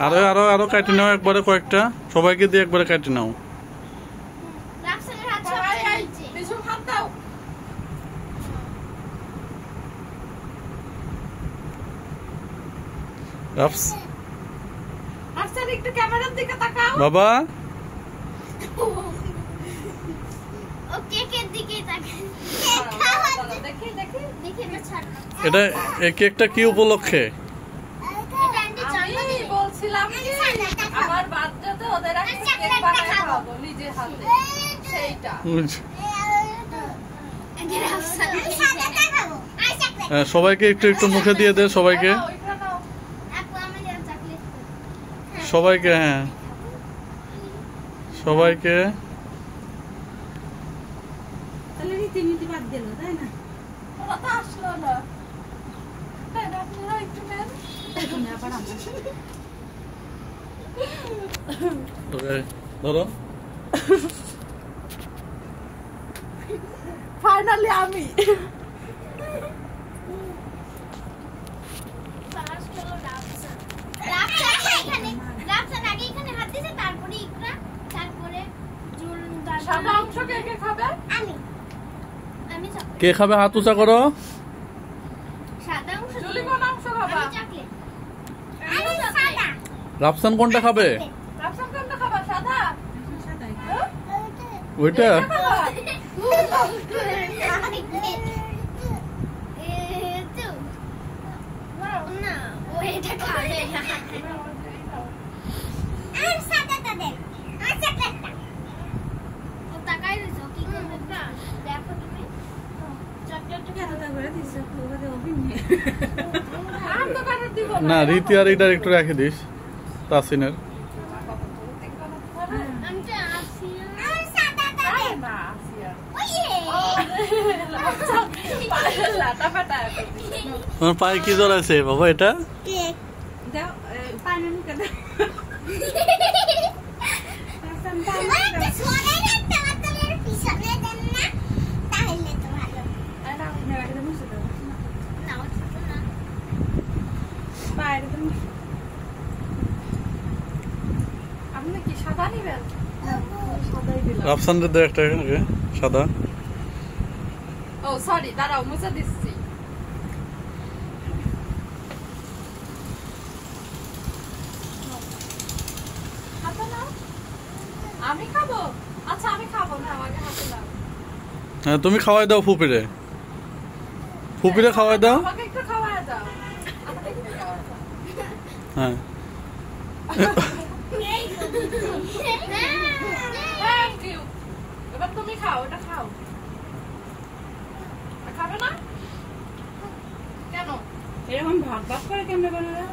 আরো আরো আরো কাটি নাও একবারে, কয়েকটা সবাইকে দিয়ে একবারে কাটি নাও। বাবা এটা এই কেকটা কি উপলক্ষে? বলছিলাম আমার বার্থডেতে ওদের একটা কেক বানায় খাওয়াবো নিজের হাতে, সেইটা। সবাইকে একটু একটু মুখে দিয়ে দে, সবাইকে সবাইকে, হ্যাঁ সবাইকে। আসলো না, আপনারা একটু নেন। ধরো ফাইনালি আমি কে খাবে? হাত উঁচা করো। রাফসান কোনটা খাবে? ওইটা না, রীতি আর এটার একটু রেখে দিস তাসিনের। তোমার পায়ে কি জ্বর আছে বাবা? এটা আপনি কি সাদা নিবেন? রাফসানের দে একটা সাদা। ও সরি, দাঁড়াও মুছে দিচ্ছি। আমি খাবো? আচ্ছা আমি খাবো না, আমাকে হাতে দাও। হ্যাঁ তুমি খাওয়াই দাও ফুপিরে, ফুপিরে খাওয়াই দাও। আমাকে একটু খাওয়ায় দাও। হ্যাঁ এবার তুমি খাও, ওটা খাও। খাবে না কেন? এরকম ভাগ ভাগ করে কেমনে বানালে?